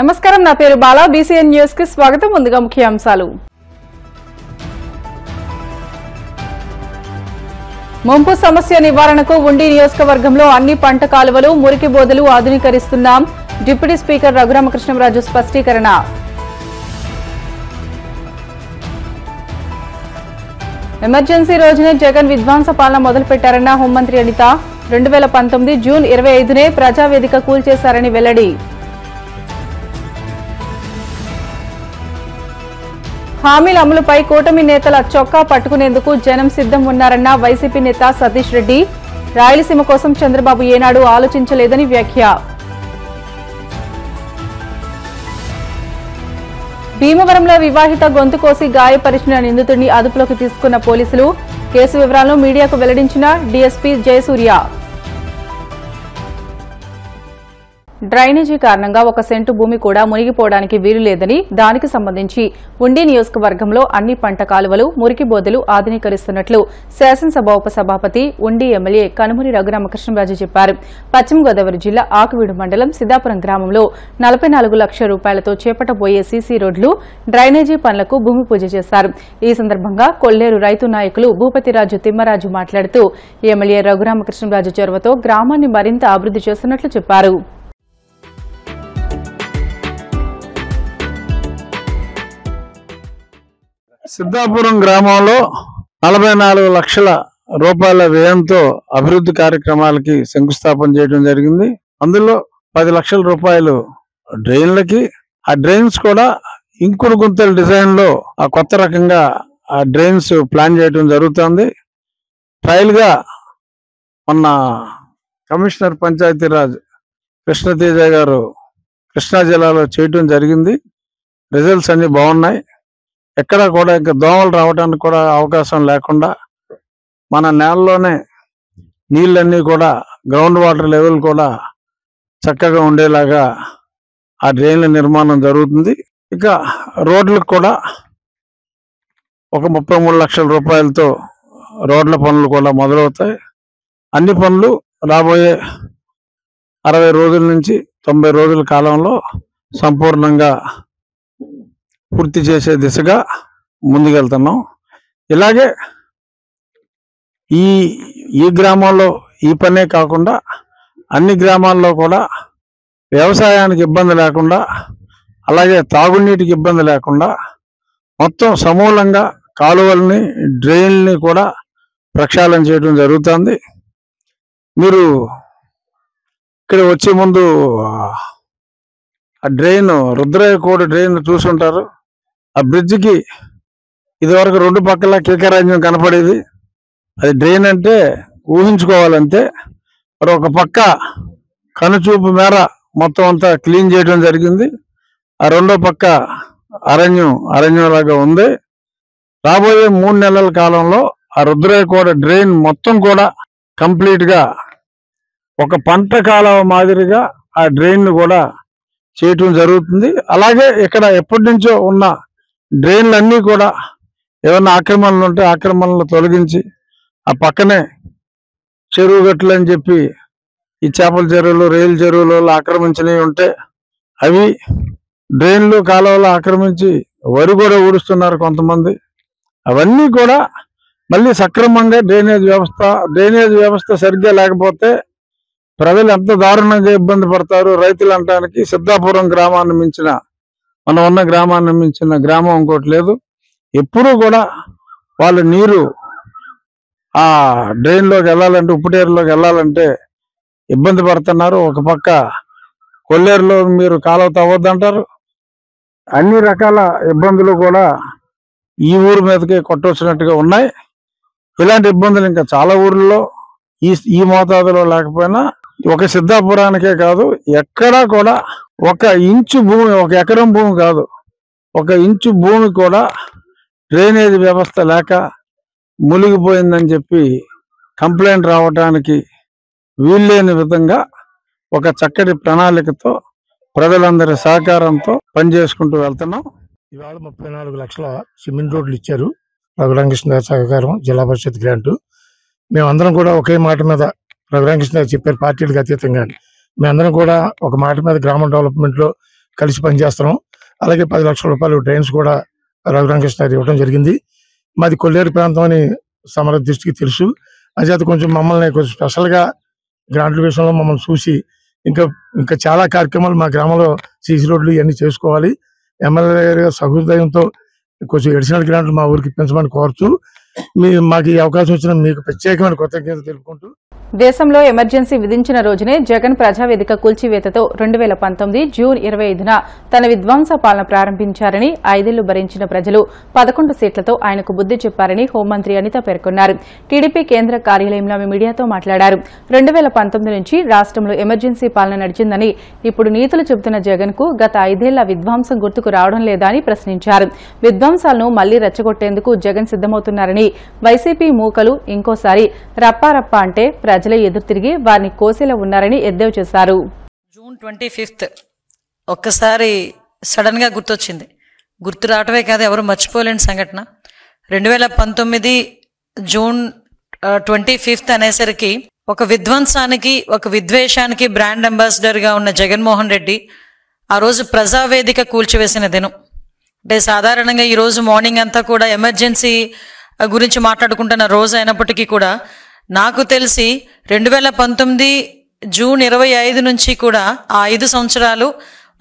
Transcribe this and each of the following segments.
నమస్కారం, నా పేరు బాలా. బీసీఎన్ న్యూస్ కి స్వాగతం. ముందుగా ముఖ్యాంశాలు. ముంపు సమస్య నివారణకు ఉండి నియోజకవర్గంలో అన్ని పంట కాలువలు, మురికి బోదెలు ఆధునీకరిస్తున్నాం. డిప్యూటీ స్పీకర్ రఘురామకృష్ణంరాజు స్పష్టీకరణ. ఎమర్జెన్సీ రోజునే జగన్ విధ్వంస పాలన మొదలుపెట్టారన్న హోంమంత్రి అనిత. 2019 జూన్ 25నే ప్రజావేదిక కూల్చేశారని వెల్లడి. హామీల అమలుపై కూటమి నేతల చొక్కా పట్టుకునేందుకు జనం సిద్ధం ఉన్నారన్న వైసీపీ నేత సతీష్ రెడ్డి. రాయలసీమ కోసం చంద్రబాబు ఏనాడు ఆలోచించలేదని వ్యాఖ్య. భీమవరంలో వివాహిత గొంతు కోసి గాయపరిచిన నిందితుడిని అదుపులోకి తీసుకున్న పోలీసులు. కేసు వివరాలను మీడియాకు వెల్లడించిన డీఎస్పీ జయసూర్య. డ్రైనేజీ కారణంగా 1 సెంటు భూమి కూడా మునిగిపోవడానికి వీలు లేదని, దానికి సంబంధించి ఉండి నియోజకవర్గంలో అన్ని పంట కాలువలు, మురికి బోదెలు ఆధునీకరిస్తున్నట్లు శాసనసభ ఉపసభాపతి, ఉండి ఎమ్మెల్యే కనుమూరి రఘురామకృష్ణంరాజు చెప్పారు. పశ్చిమ గోదావరి జిల్లా ఆకువీడు మండలం సిద్దాపురం గ్రామంలో 44 లక్షల రూపాయలతో చేపట్టబోయే సీసీ రోడ్లు, డ్రైనేజీ పనులకు భూమి పూజ చేశారు. ఈ సందర్భంగా కొల్లేరు రైతు నాయకులు భూపతిరాజు తిమ్మరాజు మాట్లాడుతూ ఎమ్మెల్యే రఘురామకృష్ణంరాజు చొరవతో గ్రామాన్ని మరింత అభివృద్ధి చేస్తున్నట్లు చెప్పారు. సిద్దాపురం గ్రామంలో 44 లక్షల రూపాయల వ్యయంతో అభివృద్ధి కార్యక్రమాలకి శంకుస్థాపన చేయడం జరిగింది. అందులో 10 లక్షల రూపాయలు డ్రైన్లకి, ఆ డ్రైన్స్ కూడా ఇంకుడు గుంతల డిజైన్ లో ఆ కొత్త రకంగా ఆ డ్రైన్స్ ప్లాన్ చేయడం జరుగుతుంది. ట్రయల్ గా మొన్న కమిషనర్ పంచాయతీరాజ్ కృష్ణతేజ గారు కృష్ణా జిల్లాలో చేయడం జరిగింది. రిజల్ట్స్ అన్ని బాగున్నాయి. ఎక్కడా కూడా ఇంకా దోమలు రావడానికి కూడా అవకాశం లేకుండా మన నేలలోనే నీళ్ళన్నీ కూడా గ్రౌండ్ వాటర్ లెవెల్ కూడా చక్కగా ఉండేలాగా ఆ డ్రైన్ల నిర్మాణం జరుగుతుంది. ఇక రోడ్లకు కూడా ఒక 33 లక్షల రూపాయలతో రోడ్ల పనులు కూడా మొదలవుతాయి. అన్ని పనులు రాబోయే 60 రోజుల నుంచి 90 రోజుల కాలంలో సంపూర్ణంగా పూర్తి చేసే దిశగా ముందుకెళ్తున్నాం. ఇలాగే ఈ గ్రామంలో ఈ పనే కాకుండా అన్ని గ్రామాల్లో కూడా వ్యవసాయానికి ఇబ్బంది లేకుండా, అలాగే తాగునీటికి ఇబ్బంది లేకుండా మొత్తం సమూలంగా కాలువల్ని, డ్రైన్లని కూడా ప్రక్షాళన చేయడం జరుగుతుంది. మీరు ఇక్కడ వచ్చే ముందు ఆ డ్రైన్, రుద్రయ్య కోడి డ్రైన్ చూసుంటారు. ఆ బ్రిడ్జికి ఇదివరకు 2 పక్కల కీకరాజ్యం కనపడేది. అది డ్రైన్ అంటే ఊహించుకోవాలంటే. మరి ఒక పక్క కనుచూపు మేర మొత్తం అంతా క్లీన్ చేయడం జరిగింది. ఆ రెండో పక్క అరణ్యంలాగా ఉంది. రాబోయే 3 నెలల కాలంలో ఆ రుద్రయ్య కోడ డ్రైన్ మొత్తం కూడా కంప్లీట్ గా ఒక పంట కాలువ మాదిరిగా ఆ డ్రైన్ కూడా చేయటం జరుగుతుంది. అలాగే ఇక్కడ ఎప్పటి నుంచో ఉన్న డ్రైన్లన్నీ కూడా ఏమన్నా ఆక్రమణలు ఉంటే ఆక్రమణలు తొలగించి, ఆ పక్కనే చెరువు గట్లు అని చెప్పి ఈ చేపల చెరువులు, రైలు చెరువులు ఆక్రమించినవి ఉంటే అవి డ్రైన్లు, కాలువలు ఆక్రమించి వరి కూడా ఊడుస్తున్నారు కొంతమంది. అవన్నీ కూడా మళ్ళీ సక్రమంగా డ్రైనేజ్ వ్యవస్థ సరిగ్గా లేకపోతే ప్రజలు ఎంత దారుణంగా ఇబ్బంది పడతారు. రైతులు అనడానికి సిద్దాపురం గ్రామాన్ని మించిన, మనం ఉన్న గ్రామాన్ని మించిన గ్రామం ఇంకోటి లేదు. ఎప్పుడూ కూడా వాళ్ళు నీరు ఆ డ్రైన్లోకి వెళ్ళాలంటే, ఉప్పుటేరులోకి వెళ్ళాలంటే ఇబ్బంది పడుతున్నారు. ఒక పక్క కొల్లేరులో మీరు కాలువ తవ్వద్దంటారు. అన్ని రకాల ఇబ్బందులు కూడా ఈ ఊరు మీదకే కొట్టొచ్చినట్టుగా ఉన్నాయి. ఇలాంటి ఇబ్బందులు ఇంకా చాలా ఊర్లలో ఈ మోతాదులో లేకపోయినా, ఒక సిద్దాపురానికే కాదు, ఎక్కడా కూడా 1 ఇంచు భూమి, 1 ఎకరం భూమి కాదు, 1 ఇంచు భూమి కూడా డ్రైనేజ్ వ్యవస్థ లేక మునిగిపోయిందని చెప్పి కంప్లైంట్ రావడానికి వీల్లేని విధంగా ఒక చక్కటి ప్రణాళికతో ప్రజలందరి సహకారంతో పనిచేసుకుంటూ వెళ్తున్నాం. ఇవాళ 34 లక్షల సిమెంట్ రోడ్లు ఇచ్చారు రఘురామకృష్ణ సహకారం జిల్లా పరిషత్ గ్రాంటు. మేమందరం కూడా ఒకే మాట మీద, రఘురామకృష్ణ చెప్పారు పార్టీలకు అతీతంగా, మేమందరం కూడా ఒక మాట మీద గ్రామ డెవలప్మెంట్ లో కలిసి పనిచేస్తున్నాం. అలాగే 10 లక్షల రూపాయలు డ్రైన్స్ కూడా రఘురామకృష్ణ గారు ఇవ్వడం జరిగింది. మాది కొల్లేరు ప్రాంతం అని సమర దృష్టికి తెలుసు. అంచేత కొంచెం మమ్మల్ని కొంచెం స్పెషల్గా గ్రాంట్ల విషయంలో మమ్మల్ని చూసి ఇంకా చాలా కార్యక్రమాలు మా గ్రామంలో సీసీ రోడ్లు ఇవన్నీ చేసుకోవాలి. ఎమ్మెల్యే గారి సహృదయంతో కొంచెం అడిషనల్ గ్రాంట్లు మా ఊరికి ఇప్పించమని కోరుతూ మాకు ఈ అవకాశం వచ్చిన మీకు ప్రత్యేకమైన కృతజ్ఞతలు తెలుపుకుంటూ, దేశంలో ఎమర్జెన్సీ విధించిన రోజునే జగన్ ప్రజావేదిక కూల్చివేతతో 2019 జూన్ 25న తన విధ్వంస పాలన ప్రారంభించారని, 5 ఏళ్లు భరించిన ప్రజలు 11 సీట్లతో ఆయనకు బుద్ది చెప్పారని హోంమంత్రి అనిత పేర్కొన్నారు. టీడీపీ కేంద్ర కార్యాలయంలో ఆమె మీడియాతో మాట్లాడారు. 2019 నుంచి రాష్ట్రంలో ఎమర్జెన్సీ పాలన నడిచిందని, ఇప్పుడు నీతులు చెబుతున్న జగన్ కు గత 5 ఏళ్ల విధ్వంసం గుర్తుకు రావడం లేదా అని ప్రశ్నించారు. విధ్వంసాలను మళ్లీ రెచ్చగొట్టేందుకు జగన్ సిద్దమవుతున్నారని, వైసీపీ మూకలు ఇంకోసారి రప్పారప్ప అంటే ప్రజలే ఎదురు తిరిగి వారిని కోసేలా ఉన్నారని ఎద్దేవా చేశారు. జూన్ 25 ఒక్కసారి సడన్ గా గుర్తొచ్చింది. గుర్తు రావటమే కాదు, ఎవరు మర్చిపోలేని సంఘటన. 2019 జూన్ 25 అనేసరికి ఒక విధ్వంసానికి, ఒక విద్వేషానికి బ్రాండ్ అంబాసిడర్ గా ఉన్న జగన్మోహన్ రెడ్డి ఆ రోజు ప్రజావేదిక కూల్చివేసిన దినం. అంటే సాధారణంగా ఈ రోజు మార్నింగ్ అంతా కూడా ఎమర్జెన్సీ గురించి మాట్లాడుకుంటున్న రోజు అయినప్పటికీ కూడా నాకు తెలిసి 2019 జూన్ 25 నుంచి కూడా ఆ 5 సంవత్సరాలు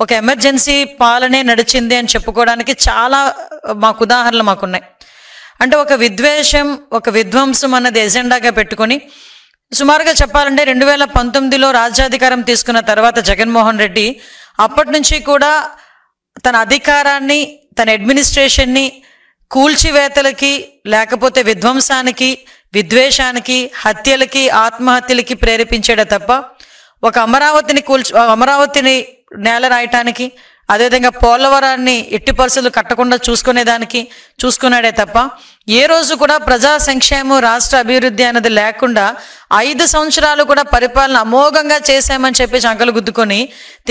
ఒక ఎమర్జెన్సీ పాలనే నడిచింది అని చెప్పుకోవడానికి చాలా ఉదాహరణలు మాకున్నాయి. అంటే ఒక విద్వేషం, ఒక విధ్వంసం అన్నది ఎజెండాగా పెట్టుకొని సుమారుగా చెప్పాలంటే 2019లో రాజ్యాధికారం తీసుకున్న తర్వాత జగన్మోహన్ రెడ్డి అప్పటి నుంచి కూడా తన అధికారాన్ని, తన అడ్మినిస్ట్రేషన్ని కూల్చివేతలకి, లేకపోతే విధ్వంసానికి, విద్వేషానికి, హత్యలకి, ఆత్మహత్యలకి ప్రేరేపించాడే తప్ప ఒక అమరావతిని నేల రాయటానికి, అదేవిధంగా పోలవరాన్ని ఎట్టి పరిస్థితులు కట్టకుండా చూసుకున్నాడే తప్ప ఏ రోజు కూడా ప్రజా సంక్షేమం, రాష్ట్ర అభివృద్ధి అనేది లేకుండా 5 సంవత్సరాలు కూడా పరిపాలన అమోఘంగా చేశామని చెప్పేసి అంకలు గుద్దుకొని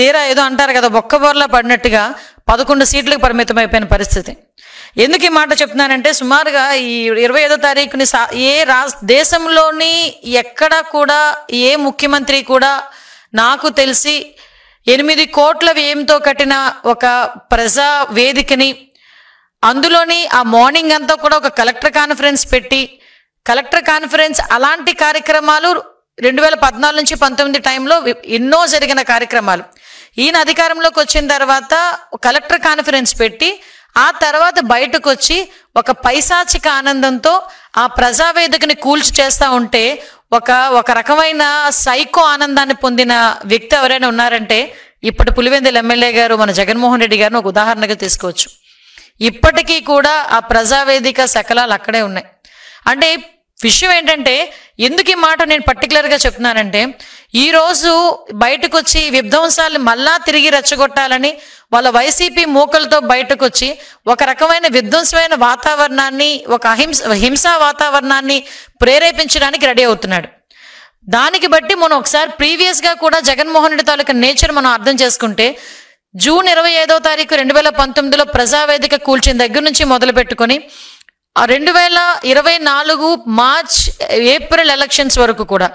తీరా ఏదో అంటారు కదా, బొక్కబోర్లా పడినట్టుగా 11 సీట్లకు పరిమితమైపోయిన పరిస్థితి. ఎందుకు ఈ మాట చెప్తున్నానంటే, సుమారుగా ఈ 25వ తారీఖుని దేశంలోని ఎక్కడ కూడా ఏ ముఖ్యమంత్రి కూడా నాకు తెలిసి 8 కోట్ల వ్యయంతో కట్టిన ఒక ప్రజా వేదికని, అందులోని ఆ మార్నింగ్ అంతా కూడా ఒక కలెక్టర్ కాన్ఫరెన్స్ పెట్టి, కలెక్టర్ కాన్ఫరెన్స్ అలాంటి కార్యక్రమాలు 2014 నుంచి 19 టైంలో ఎన్నో జరిగిన కార్యక్రమాలు. ఈయన అధికారంలోకి వచ్చిన తర్వాత కలెక్టర్ కాన్ఫరెన్స్ పెట్టి ఆ తర్వాత బయటకు వచ్చి ఒక పైశాచిక ఆనందంతో ఆ ప్రజావేదికని కూల్చి చేస్తూ ఉంటే ఒక రకమైన సైకో ఆనందాన్ని పొందిన వ్యక్తి ఎవరైనా ఉన్నారంటే ఇప్పటి పులివెందుల ఎమ్మెల్యే గారు మన జగన్మోహన్ రెడ్డి గారిని ఒక ఉదాహరణగా తీసుకోవచ్చు. ఇప్పటికీ కూడా ఆ ప్రజావేదిక శకలాలు అక్కడే ఉన్నాయి. అంటే విషయం ఏంటంటే, ఎందుకు ఈ మాట నేను పర్టికులర్గా చెప్తున్నానంటే, ఈరోజు బయటకు వచ్చి విధ్వంసాలు మళ్ళా తిరిగి రెచ్చగొట్టాలని వాళ్ళ వైసీపీ మూకలతో బయటకు వచ్చి ఒక రకమైన విధ్వంసమైన వాతావరణాన్ని, ఒక హింసా వాతావరణాన్ని ప్రేరేపించడానికి రెడీ అవుతున్నాడు. దానికి బట్టి మనం ఒకసారి ప్రీవియస్గా కూడా జగన్మోహన్ రెడ్డి తాలూకా నేచర్ మనం అర్థం చేసుకుంటే, జూన్ 25వ తారీఖు 2019లో ప్రజావేదిక కూల్చిన దగ్గర నుంచి మొదలు పెట్టుకొని 2024 మార్చ్ ఏప్రిల్ ఎలక్షన్స్ వరకు కూడా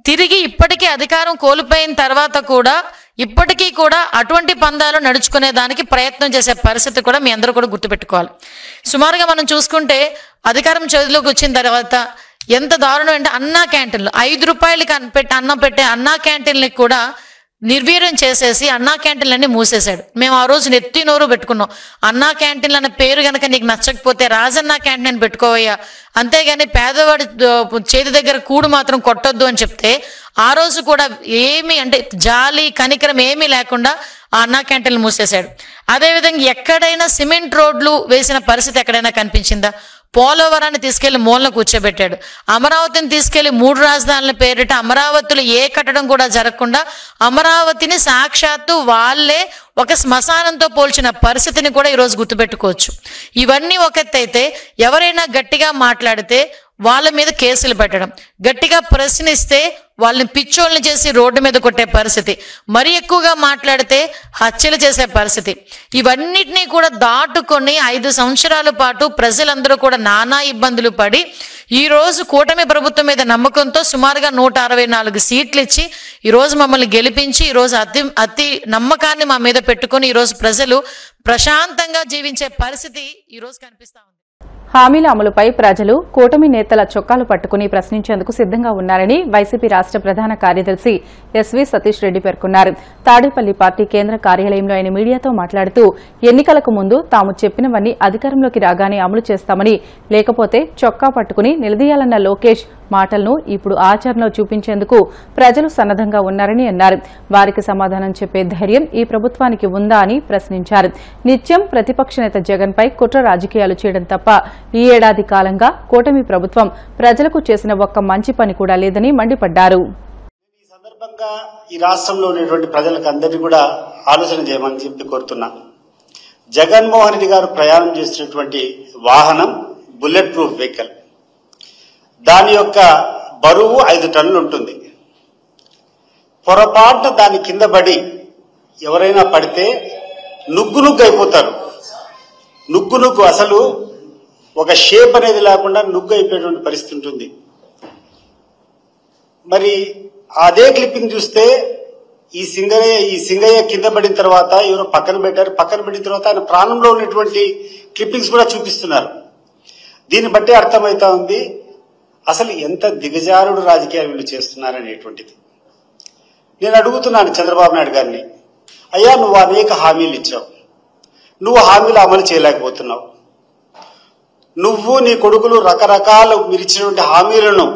తిరిగి ఇప్పటికీ అధికారం కోల్పోయిన తర్వాత కూడా ఇప్పటికీ కూడా అటువంటి పందాలు నడుచుకునే దానికి ప్రయత్నం చేసే పరిస్థితి కూడా మీ అందరూ కూడా గుర్తుపెట్టుకోవాలి. సుమారుగా మనం చూసుకుంటే అధికారం చేతిలోకి వచ్చిన తర్వాత ఎంత దారుణం అంటే, అన్నా క్యాంటీన్లు 5 రూపాయలకి అన్నం పెట్టే అన్నా క్యాంటీన్లకి కూడా నిర్వీర్యం చేసేసి అన్నా క్యాంటీన్లన్నీ మూసేశాడు. మేము ఆ రోజు నెత్తి నోరు పెట్టుకున్నాం, అన్నా క్యాంటీన్లు అన్న పేరు కనుక నీకు నచ్చకపోతే రాజన్నా క్యాంటీన్ అని పెట్టుకోవయ్యా, అంతేగాని పేదవాడి చేతి దగ్గర కూడు మాత్రం కొట్టొద్దు అని చెప్తే ఆ రోజు కూడా ఏమీ అంటే జాలి కనికరం ఏమీ లేకుండా ఆ అన్నా క్యాంటీన్లు మూసేశాడు. అదేవిధంగా ఎక్కడైనా సిమెంట్ రోడ్లు వేసిన పరిస్థితి ఎక్కడైనా కనిపించిందా? పోలవరాన్ని తీసుకెళ్లి మూలన కూర్చోబెట్టాడు. అమరావతిని తీసుకెళ్లి 3 రాజధానుల పేరిట అమరావతిలో ఏ కట్టడం కూడా జరగకుండా అమరావతిని సాక్షాత్తు వాళ్ళే ఒక శ్మశానంతో పోల్చిన పరిస్థితిని కూడా ఈరోజు గుర్తుపెట్టుకోవచ్చు. ఇవన్నీ ఒక ఎత్తైతే, ఎవరైనా గట్టిగా మాట్లాడితే వాళ్ళ మీద కేసులు పెట్టడం, గట్టిగా ప్రశ్నిస్తే వాళ్ళని పిచ్చోళ్ళని చేసి రోడ్డు మీద కొట్టే పరిస్థితి, మరీ ఎక్కువగా మాట్లాడితే హత్యలు చేసే పరిస్థితి, ఇవన్నిటినీ కూడా దాటుకొని 5 సంవత్సరాల పాటు ప్రజలందరూ కూడా నానా ఇబ్బందులు పడి ఈ రోజు కూటమి ప్రభుత్వం మీద నమ్మకంతో సుమారుగా 164 సీట్లు ఇచ్చి ఈ రోజు మమ్మల్ని గెలిపించి ఈ రోజు అతి నమ్మకాన్ని మా మీద పెట్టుకుని ఈ రోజు ప్రజలు ప్రశాంతంగా జీవించే పరిస్థితి ఈ రోజు కనిపిస్తా ఉంది. హామీల అమలుపై ప్రజలు కూటమి నేతల చొక్కాలు పట్టుకుని ప్రశ్నించేందుకు సిద్దంగా ఉన్నారని వైసీపీ రాష్ట్ర ప్రధాన కార్యదర్శి ఎస్వీ సతీష్ రెడ్డి పేర్కొన్నారు. తాడేపల్లి పార్టీ కేంద్ర కార్యాలయంలో ఆయన మీడియాతో మాట్లాడుతూ ఎన్నికలకు ముందు తాము చెప్పినవన్నీ అధికారంలోకి రాగానే అమలు చేస్తామని, లేకపోతే చొక్కా పట్టుకుని నిలదీయాలన్న లోకేష్ మాటలను ఇప్పుడు ఆచరణలో చూపించేందుకు ప్రజలు సన్నద్దంగా ఉన్నారని అన్నారు. వారికి సమాధానం చెప్పే ధైర్యం ఈ ప్రభుత్వానికి ఉందా అని ప్రశ్నించారు. నిత్యం ప్రతిపక్ష నేత జగన్ పై కుట్ర రాజకీయాలు చేయడం తప్ప ఈ ఏడాది కాలంగా కూటమి ప్రభుత్వం ప్రజలకు చేసిన ఒక్క మంచి పని కూడా లేదని మండిపడ్డారు. ఈ సందర్భంగా ఈ రాష్ట్రంలో ఉన్నటువంటి ప్రజలకు అందరినీ కూడా ఆలోచన చేయమని చెప్పి కోరుతున్నా. జగన్మోహన్ రెడ్డి గారు ప్రయాణం చేసినటువంటి వాహనం బుల్లెట్ ప్రూఫ్ వెహికల్. దాని యొక్క బరువు 5 టన్నులు ఉంటుంది. పొరపాటున దాని కింద పడి ఎవరైనా పడితే నుగ్గు అయిపోతారు. నుగ్గు అసలు ఒక షేప్ అనేది లేకుండా నుగ్గు అయిపోయేటువంటి పరిస్థితి ఉంటుంది. మరి అదే క్లిప్పింగ్ చూస్తే ఈ సింగయ్య కింద పడిన తర్వాత ఎవరో పక్కన పెట్టారు. పక్కన పెట్టిన తర్వాత ఆయన ప్రాణంలో ఉన్నటువంటి క్లిప్పింగ్స్ కూడా చూపిస్తున్నారు. దీన్ని బట్టి అర్థమవుతా ఉంది అసలు ఎంత దిగజారుడు రాజకీయాలు వీళ్ళు చేస్తున్నారనేటువంటిది. నేను అడుగుతున్నాను చంద్రబాబు నాయుడు గారిని, అయ్యా నువ్వు అనేక హామీలు ఇచ్చావు, నువ్వు హామీలు అమలు చేయలేకపోతున్నావు. నువ్వు నీ కొడుకులు రకరకాల మీరు ఇచ్చినటువంటి హామీలను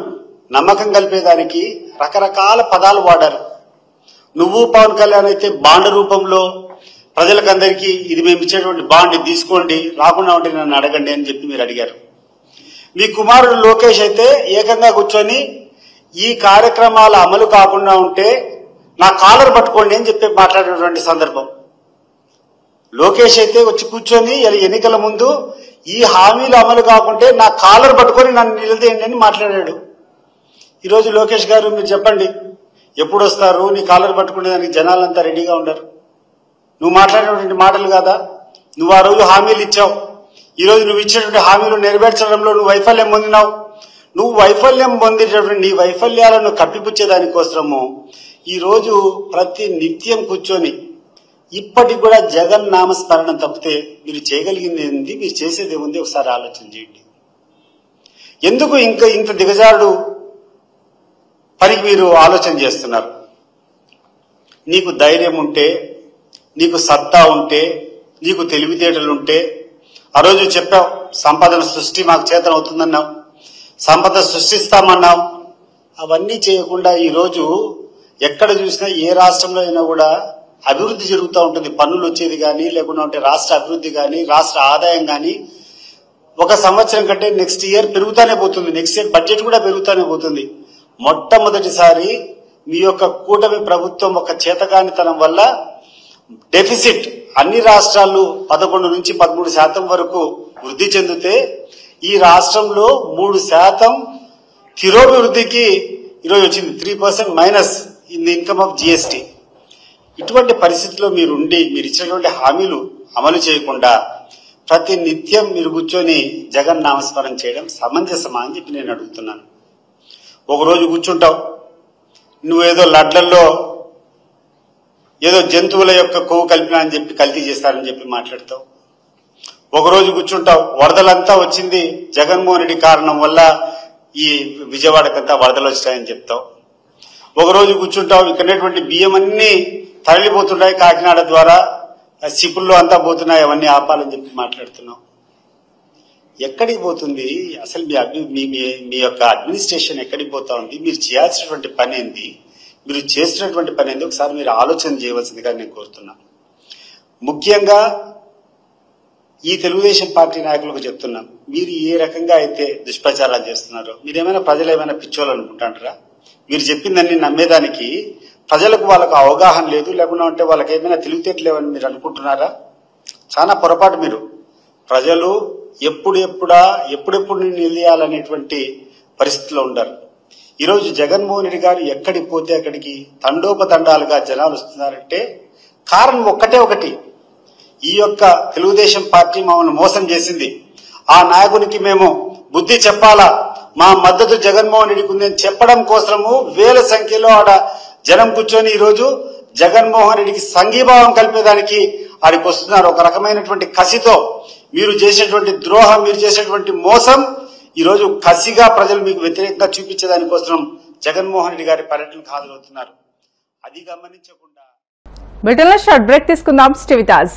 నమ్మకం కలిపేదానికి రకరకాల పదాలు వాడారు. నువ్వు పవన్ కళ్యాణ్ అయితే బాండ్ రూపంలో ప్రజలకందరికీ ఇది మేము ఇచ్చేటువంటి బాండ్ తీసుకోండి, రాకుండా ఉంటే నన్ను అడగండి అని చెప్పి మీరు అడిగారు. మీ కుమారుడు లోకేష్ అయితే ఏకంగా కూర్చొని ఈ కార్యక్రమాల అమలు కాకుండా ఉంటే నా కాలర్ పట్టుకోండి అని చెప్పి మాట్లాడేటువంటి సందర్భం. లోకేష్ అయితే వచ్చి కూర్చొని ఎన్నికల ముందు ఈ హామీలు అమలు కాకుంటే నా కాలర్ పట్టుకొని నన్ను నిలదీయండి అని మాట్లాడాడు. ఈరోజు లోకేష్ గారు మీరు చెప్పండి, ఎప్పుడు వస్తారు? నీ కాలర్ పట్టుకునే దానికి జనాలంతా రెడీగా ఉండరు. నువ్వు మాట్లాడినటువంటి మాటలు కాదా? నువ్వు ఆ రోజు హామీలు ఇచ్చావు. ఈ రోజు నువ్వు ఇచ్చినటువంటి హామీలు నెరవేర్చడంలో నువ్వు వైఫల్యం పొందినావు. నువ్వు వైఫల్యం పొందేటటువంటి నీ వైఫల్యాలను కప్పిపుచ్చేదానికోసము ఈ రోజు ప్రతి నిత్యం కూర్చొని ఇప్పటికి కూడా జగన్ నామస్మరణం తప్పితే మీరు చేయగలిగింది ఏంది, మీరు చేసేది ఏముంది ఒకసారి ఆలోచన చేయండి. ఎందుకు ఇంకా ఇంత దిగజారుడు పనికి మీరు ఆలోచన చేస్తున్నారు? నీకు ధైర్యం ఉంటే, నీకు సత్తా ఉంటే, నీకు తెలివితేటలుంటే ఆ రోజు చెప్పావు సంపదన సృష్టి మాకు చేతన అవుతుందన్నావు, సంపద సృష్టిస్తామన్నావు. అవన్నీ చేయకుండా ఈ రోజు ఎక్కడ చూసినా ఏ రాష్ట్రంలో అయినా కూడా అభివృద్ధి జరుగుతూ ఉంటుంది. పన్నులు వచ్చేది కానీ, లేకుండా ఉంటే రాష్ట్ర అభివృద్ధి కానీ, రాష్ట్ర ఆదాయం కానీ ఒక సంవత్సరం కంటే నెక్స్ట్ ఇయర్ పెరుగుతానే పోతుంది. నెక్స్ట్ ఇయర్ బడ్జెట్ కూడా పెరుగుతానే పోతుంది. మొట్టమొదటిసారి మీ యొక్క కూటమి ప్రభుత్వం ఒక చేతగానితనం వల్ల డెఫిసిట్ అన్ని రాష్ట్రాలు 11 నుంచి 13% వరకు వృద్ధి చెందితే ఈ రాష్ట్రంలో 3% తిరోభివృద్ధికి ఈరోజు వచ్చింది. 3% minus in the income of GST. ఇటువంటి పరిస్థితిలో మీరుండి మీరు ఇచ్చినటువంటి హామీలు అమలు చేయకుండా ప్రతి నిత్యం మీరు కూర్చొని జగన్ నామస్మరణ చేయడం సమంజసమా అని చెప్పి నేను అడుగుతున్నాను. ఒకరోజు కూర్చుంటావు, నువ్వేదో లడ్లల్లో ఏదో జంతువుల యొక్క కొవ్వు కలిపినా అని చెప్పి కల్తీ చేస్తారని చెప్పి మాట్లాడతావు. ఒకరోజు కూర్చుంటావు, వరదలంతా వచ్చింది జగన్మోహన్ రెడ్డి కారణం వల్ల ఈ విజయవాడకంతా వరదలు వచ్చాయని చెప్తావు. ఒకరోజు కూర్చుంటావు, ఇక్కడటువంటి బియ్యం అన్ని తరలిపోతున్నాయి కాకినాడ ద్వారా, సిపుల్లో అంతా పోతున్నాయి, అవన్నీ ఆపాలని చెప్పి మాట్లాడుతున్నావు. ఎక్కడికి పోతుంది అసలు మీ యొక్క అడ్మినిస్ట్రేషన్ ఎక్కడికి పోతా ఉంది? మీరు చేయాల్సినటువంటి పని ఏంది, మీరు చేస్తున్నటువంటి పని ఏంది ఒకసారి మీరు ఆలోచన చేయవలసిందిగా నేను కోరుతున్నాను. ముఖ్యంగా ఈ తెలుగుదేశం పార్టీ నాయకులకు చెప్తున్నాం, మీరు ఏ రకంగా అయితే దుష్ప్రచారాలు చేస్తున్నారో మీరేమైనా ప్రజలు ఏమైనా పిచ్చోళ్ళు అనుకుంటారా? మీరు చెప్పిందని నమ్మేదానికి ప్రజలకు వాళ్ళకు అవగాహన లేదు, లేకుండా ఉంటే వాళ్ళకి ఏమైనా తెలివితేటలేవని మీరు అనుకుంటున్నారా? చాలా పొరపాటు. మీరు ప్రజలు ఎప్పుడెప్పుడు నిలయాలనేటువంటి పరిస్థితిలో ఉండరు. ఈరోజు జగన్మోహన్ రెడ్డి గారు ఎక్కడికి పోతే అక్కడికి తండోపతండాలుగా జనాలు వస్తున్నారంటే కారణం ఒకటి, ఈ యొక్క తెలుగుదేశం పార్టీ మమ్మల్ని మోసం చేసింది, ఆ నాయకునికి మేము బుద్ధి చెప్పాలా, మా మద్దతు జగన్మోహన్ రెడ్డికి ఉందని చెప్పడం కోసము వేల సంఖ్యలో ఆడ జనం కూర్చొని ఈరోజు జగన్మోహన్ రెడ్డికి సంఘీభావం కలిపేదానికి ఆడికి వస్తున్నారు. ఒక రకమైనటువంటి కసితో మీరు చేసేటువంటి ద్రోహం, మీరు చేసేటువంటి మోసం ఈరోజు కసిగా ప్రజలు మీకు వ్యతిరేకంగా చూపించేదానికోసం జగన్మోహన్ రెడ్డి గారి పర్యటనకు హాజరవుతున్నారు. అది గమనించకుండా బ్రిటన్లో షార్ట్ బ్రేక్ తీసుకుందాం. Stay with us.